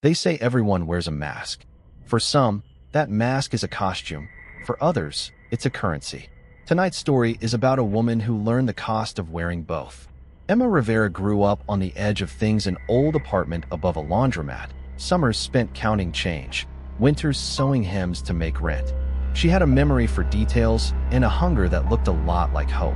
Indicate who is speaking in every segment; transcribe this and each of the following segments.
Speaker 1: They say everyone wears a mask. For some, that mask is a costume. For others, it's a currency. Tonight's story is about a woman who learned the cost of wearing both. Emma Rivera grew up on the edge of things, an old apartment above a laundromat. Summers spent counting change, winters sewing hems to make rent. She had a memory for details and a hunger that looked a lot like hope.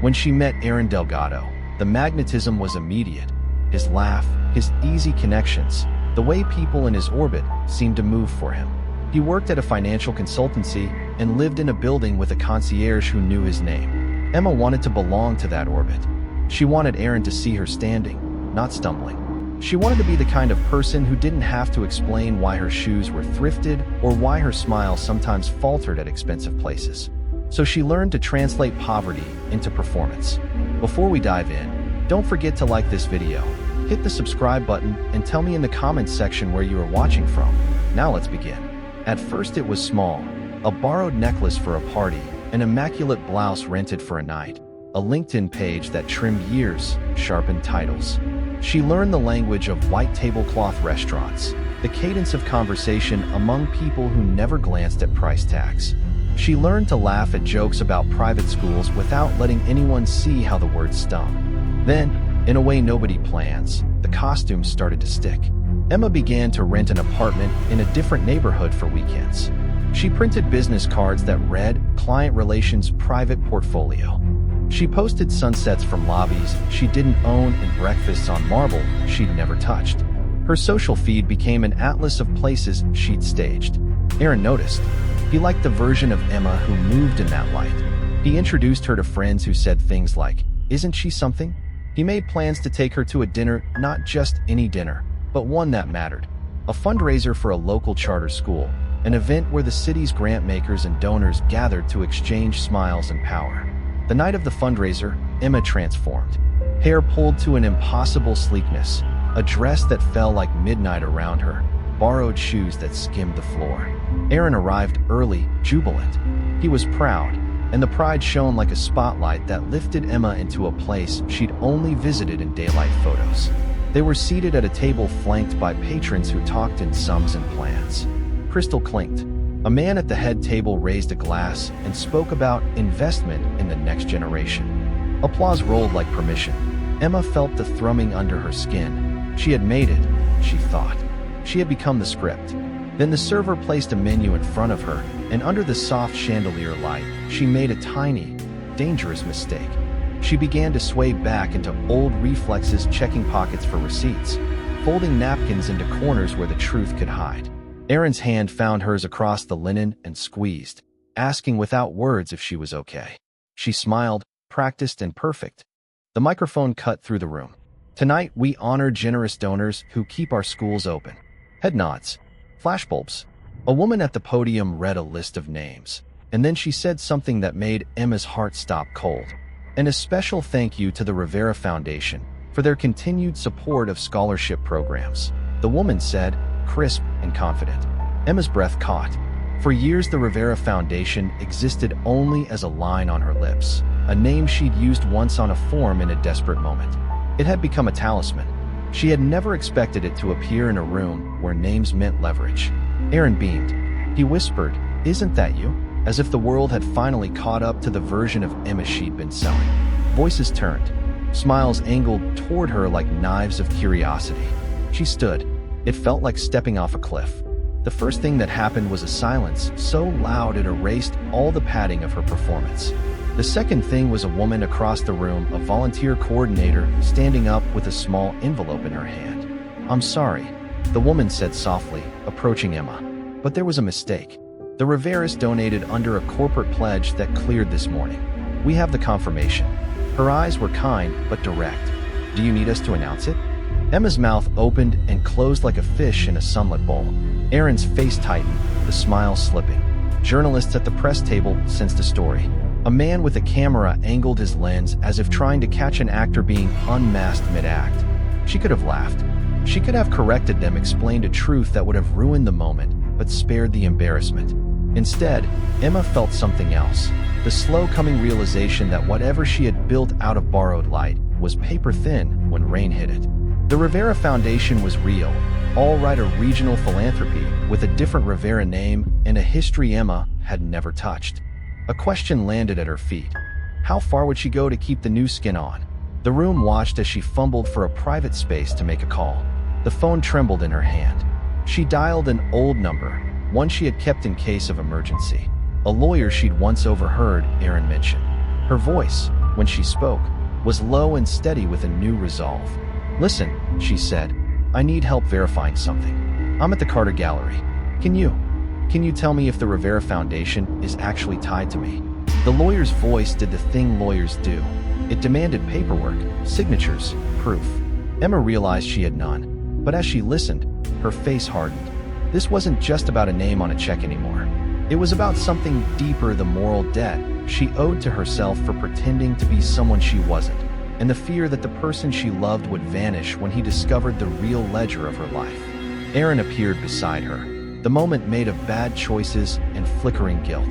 Speaker 1: When she met Aaron Delgado, the magnetism was immediate. His laugh, his easy connections, the way people in his orbit seemed to move for him. He worked at a financial consultancy and lived in a building with a concierge who knew his name. Emma wanted to belong to that orbit. She wanted Aaron to see her standing, not stumbling. She wanted to be the kind of person who didn't have to explain why her shoes were thrifted or why her smile sometimes faltered at expensive places. So she learned to translate poverty into performance. Before we dive in, don't forget to like this video, hit the subscribe button, and tell me in the comments section where you are watching from. Now let's begin. At first it was small, a borrowed necklace for a party, an immaculate blouse rented for a night, a LinkedIn page that trimmed years, sharpened titles. She learned the language of white tablecloth restaurants, the cadence of conversation among people who never glanced at price tags. She learned to laugh at jokes about private schools without letting anyone see how the words stung. Then, in a way nobody plans, the costumes started to stick. Emma began to rent an apartment in a different neighborhood for weekends. She printed business cards that read, "Client Relations Private Portfolio." She posted sunsets from lobbies she didn't own and breakfasts on marble she'd never touched. Her social feed became an atlas of places she'd staged. Aaron noticed. He liked the version of Emma who moved in that light. He introduced her to friends who said things like, "Isn't she something?" He made plans to take her to a dinner, not just any dinner, but one that mattered. A fundraiser for a local charter school, an event where the city's grant makers and donors gathered to exchange smiles and power. The night of the fundraiser, Emma transformed. Hair pulled to an impossible sleekness, a dress that fell like midnight around her, borrowed shoes that skimmed the floor. Aaron arrived early, jubilant. He was proud, and the pride shone like a spotlight that lifted Emma into a place she'd only visited in daylight photos. They were seated at a table flanked by patrons who talked in sums and plans. Crystal clinked. A man at the head table raised a glass and spoke about investment in the next generation. Applause rolled like permission. Emma felt the thrumming under her skin. She had made it, she thought. She had become the script. Then the server placed a menu in front of her, and under the soft chandelier light, she made a tiny, dangerous mistake. She began to sway back into old reflexes, checking pockets for receipts, folding napkins into corners where the truth could hide. Aaron's hand found hers across the linen and squeezed, asking without words if she was okay. She smiled, practiced and perfect. The microphone cut through the room. "Tonight we honor generous donors who keep our schools open." Head nods. Flashbulbs. A woman at the podium read a list of names, and then she said something that made Emma's heart stop cold. "And a special thank you to the Rivera Foundation for their continued support of scholarship programs," the woman said, crisp and confident. Emma's breath caught. For years, the Rivera Foundation existed only as a line on her lips, a name she'd used once on a form in a desperate moment. It had become a talisman. She had never expected it to appear in a room where names meant leverage. Aaron beamed. He whispered, "Isn't that you?" As if the world had finally caught up to the version of Emma she'd been selling. Voices turned. Smiles angled toward her like knives of curiosity. She stood. It felt like stepping off a cliff. The first thing that happened was a silence so loud it erased all the padding of her performance. The second thing was a woman across the room, a volunteer coordinator, standing up with a small envelope in her hand. "I'm sorry," the woman said softly, approaching Emma. But there was a mistake. The Riveras donated under a corporate pledge that cleared this morning. "We have the confirmation." Her eyes were kind but direct. "Do you need us to announce it?" Emma's mouth opened and closed like a fish in a sunlit bowl. Aaron's face tightened, the smile slipping. Journalists at the press table sensed a story. A man with a camera angled his lens as if trying to catch an actor being unmasked mid-act. She could have laughed. She could have corrected them, explained a truth that would have ruined the moment, but spared the embarrassment. Instead, Emma felt something else. The slow-coming realization that whatever she had built out of borrowed light was paper-thin when rain hit it. The Rivera Foundation was real, all write a regional philanthropy with a different Rivera name and a history Emma had never touched. A question landed at her feet. How far would she go to keep the new skin on? The room watched as she fumbled for a private space to make a call. The phone trembled in her hand. She dialed an old number, one she had kept in case of emergency. A lawyer she'd once overheard Aaron mention. Her voice, when she spoke, was low and steady with a new resolve. "Listen," she said, "I need help verifying something. I'm at the Carter Gallery. Can you tell me if the Rivera Foundation is actually tied to me?" The lawyer's voice did the thing lawyers do. It demanded paperwork, signatures, proof. Emma realized she had none, but as she listened, her face hardened. This wasn't just about a name on a check anymore. It was about something deeper, the moral debt she owed to herself for pretending to be someone she wasn't, and the fear that the person she loved would vanish when he discovered the real ledger of her life. Aaron appeared beside her, the moment made of bad choices and flickering guilt.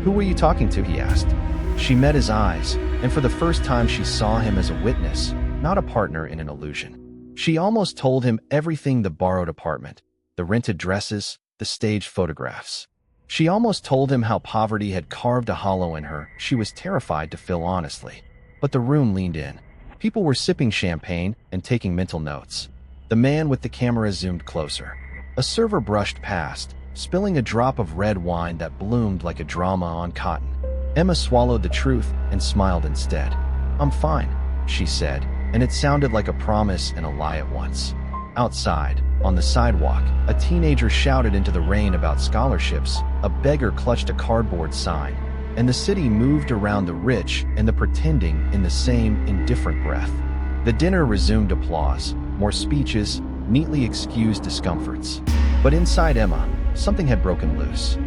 Speaker 1: "Who were you talking to?" he asked. She met his eyes, and for the first time she saw him as a witness, not a partner in an illusion. She almost told him everything: the borrowed apartment, the rented dresses, the staged photographs. She almost told him how poverty had carved a hollow in her she was terrified to fill honestly. But the room leaned in. People were sipping champagne and taking mental notes. The man with the camera zoomed closer. A server brushed past, spilling a drop of red wine that bloomed like a drama on cotton. Emma swallowed the truth and smiled instead. "I'm fine," she said, and it sounded like a promise and a lie at once. Outside, on the sidewalk, a teenager shouted into the rain about scholarships, a beggar clutched a cardboard sign, and the city moved around the rich and the pretending in the same indifferent breath. The dinner resumed applause, more speeches, neatly excused discomforts. But inside Emma, something had broken loose.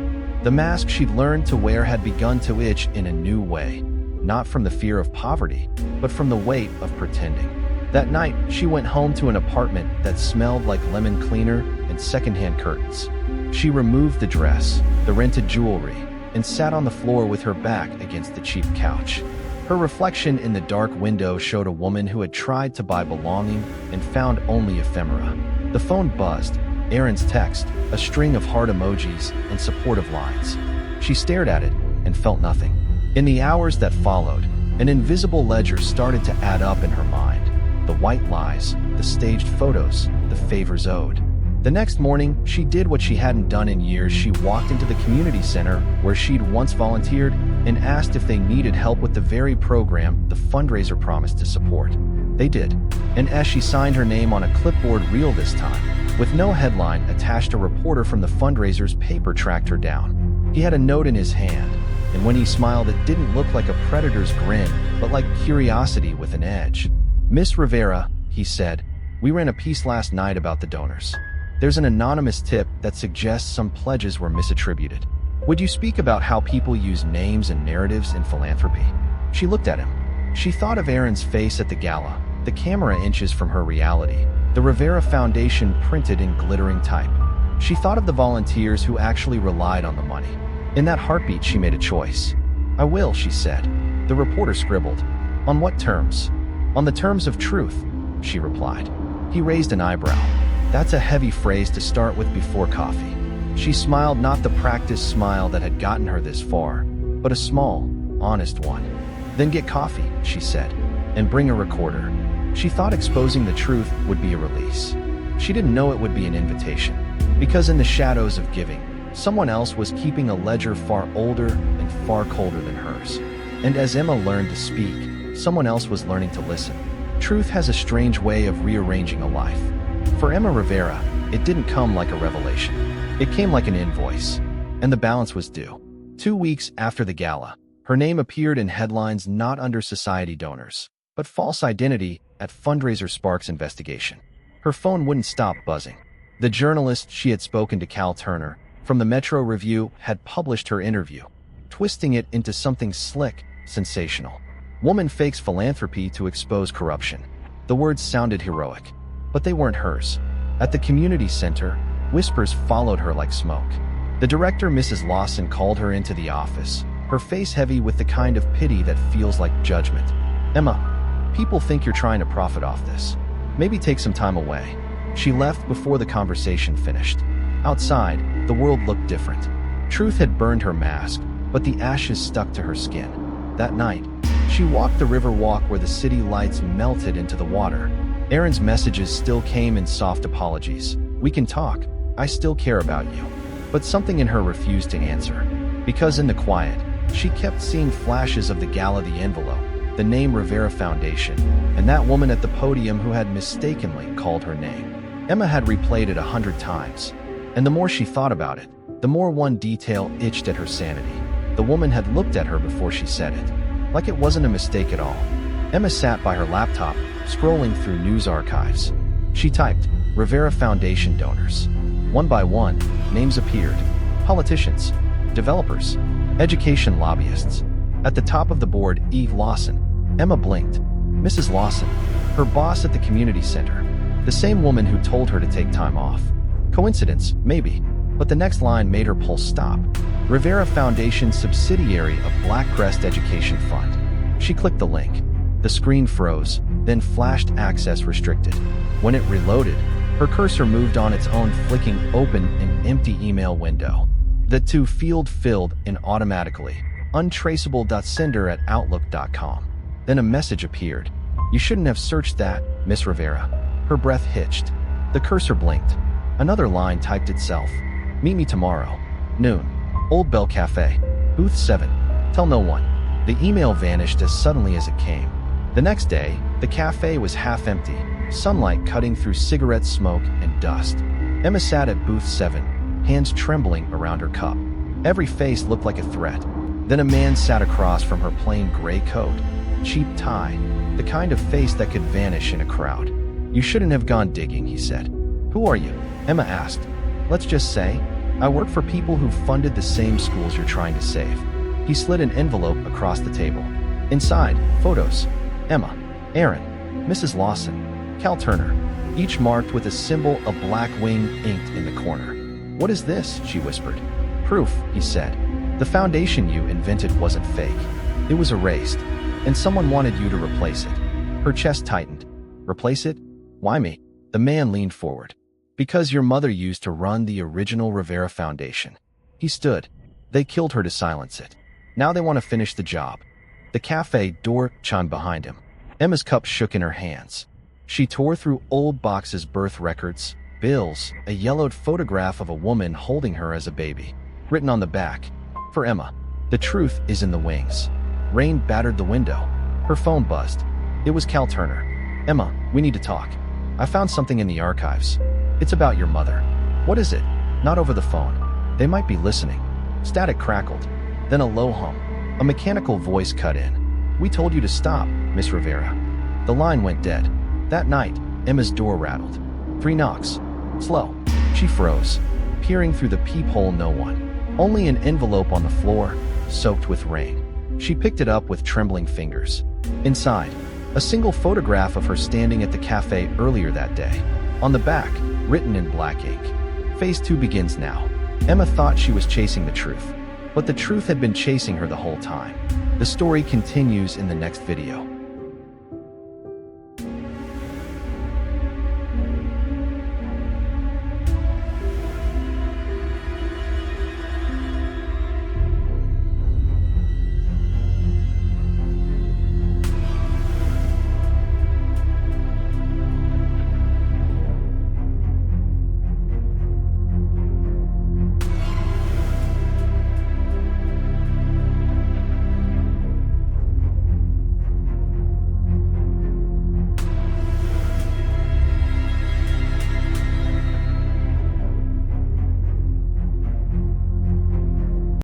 Speaker 1: The mask she'd learned to wear had begun to itch in a new way, not from the fear of poverty, but from the weight of pretending. That night, she went home to an apartment that smelled like lemon cleaner and secondhand curtains. She removed the dress, the rented jewelry, and sat on the floor with her back against the cheap couch. Her reflection in the dark window showed a woman who had tried to buy belonging and found only ephemera. The phone buzzed. Aaron's text, a string of heart emojis and supportive lines. She stared at it and felt nothing. In the hours that followed, an invisible ledger started to add up in her mind. The white lies, the staged photos, the favors owed. The next morning, she did what she hadn't done in years. She walked into the community center where she'd once volunteered and asked if they needed help with the very program the fundraiser promised to support. They did. And as she signed her name on a clipboard reel this time, with no headline attached, a reporter from the fundraiser's paper tracked her down. He had a note in his hand, and when he smiled, it didn't look like a predator's grin, but like curiosity with an edge. "Miss Rivera," he said, "we ran a piece last night about the donors. There's an anonymous tip that suggests some pledges were misattributed. Would you speak about how people use names and narratives in philanthropy?" She looked at him. She thought of Aaron's face at the gala, the camera inches from her reality, the Rivera Foundation printed in glittering type. She thought of the volunteers who actually relied on the money. In that heartbeat, she made a choice. "I will," she said. The reporter scribbled. "On what terms?" "On the terms of truth," she replied. He raised an eyebrow. That's a heavy phrase to start with before coffee. She smiled, not the practiced smile that had gotten her this far, but a small, honest one. "Then get coffee," she said, "and bring a recorder." She thought exposing the truth would be a release. She didn't know it would be an invitation, because in the shadows of giving, someone else was keeping a ledger far older and far colder than hers. And as Emma learned to speak, someone else was learning to listen. Truth has a strange way of rearranging a life. For Emma Rivera, it didn't come like a revelation. It came like an invoice, and the balance was due. 2 weeks after the gala, her name appeared in headlines, not under society donors, but false identity at fundraiser sparks investigation. Her phone wouldn't stop buzzing. The journalist she had spoken to, Cal Turner, from the Metro Review, had published her interview, twisting it into something slick, sensational. "Woman fakes philanthropy to expose corruption." The words sounded heroic, but they weren't hers. At the community center, whispers followed her like smoke. The director, Mrs. Lawson, called her into the office, her face heavy with the kind of pity that feels like judgment. "Emma, people think you're trying to profit off this. Maybe take some time away." She left before the conversation finished. Outside, the world looked different. Truth had burned her mask, but the ashes stuck to her skin. That night, she walked the river walk where the city lights melted into the water. Aaron's messages still came in soft apologies. "We can talk. I still care about you." But something in her refused to answer. Because in the quiet, she kept seeing flashes of the gala, the envelope, the name Rivera Foundation, and that woman at the podium who had mistakenly called her name. Emma had replayed it 100 times, and the more she thought about it, the more one detail itched at her sanity. The woman had looked at her before she said it, like it wasn't a mistake at all. Emma sat by her laptop, scrolling through news archives. She typed, "Rivera Foundation donors." One by one, names appeared. Politicians, developers, education lobbyists. At the top of the board, Eve Lawson. Emma blinked. Mrs. Lawson, her boss at the community center. The same woman who told her to take time off. Coincidence, maybe. But the next line made her pulse stop. Rivera Foundation, subsidiary of Blackcrest Education Fund. She clicked the link. The screen froze, then flashed access restricted. When it reloaded, her cursor moved on its own, flicking open an empty email window. The to field filled in automatically. untraceable.sender@outlook.com. Then a message appeared. "You shouldn't have searched that, Miss Rivera." Her breath hitched. The cursor blinked. Another line typed itself. "Meet me tomorrow. Noon. Old Bell Cafe. Booth 7. Tell no one." The email vanished as suddenly as it came. The next day, the cafe was half empty, sunlight cutting through cigarette smoke and dust. Emma sat at booth 7, hands trembling around her cup. Every face looked like a threat. Then a man sat across from her, plain gray coat, cheap tie, the kind of face that could vanish in a crowd. "You shouldn't have gone digging," he said. "Who are you?" Emma asked. "Let's just say, I work for people who funded the same schools you're trying to save." He slid an envelope across the table. Inside, photos. Emma, Aaron, Mrs. Lawson, Cal Turner, each marked with a symbol, a black wing inked in the corner. "What is this?" she whispered. "Proof," he said. "The foundation you invented wasn't fake. It was erased, and someone wanted you to replace it." Her chest tightened. "Replace it? Why me?" The man leaned forward. "Because your mother used to run the original Rivera Foundation." He stood. "They killed her to silence it. Now they want to finish the job." The cafe door chimed behind him. Emma's cup shook in her hands. She tore through old boxes, birth records, bills, a yellowed photograph of a woman holding her as a baby. Written on the back, "For Emma, the truth is in the wings." Rain battered the window. Her phone buzzed. It was Cal Turner. "Emma, we need to talk. I found something in the archives. It's about your mother." "What is it?" "Not over the phone. They might be listening." Static crackled. Then a low hum. A mechanical voice cut in. "We told you to stop, Miss Rivera." The line went dead. That night, Emma's door rattled. 3 knocks. Slow. She froze, peering through the peephole. No one. Only an envelope on the floor, soaked with rain. She picked it up with trembling fingers. Inside, a single photograph of her standing at the cafe earlier that day. On the back, written in black ink, "Phase 2 begins now." Emma thought she was chasing the truth, but the truth had been chasing her the whole time. The story continues in the next video.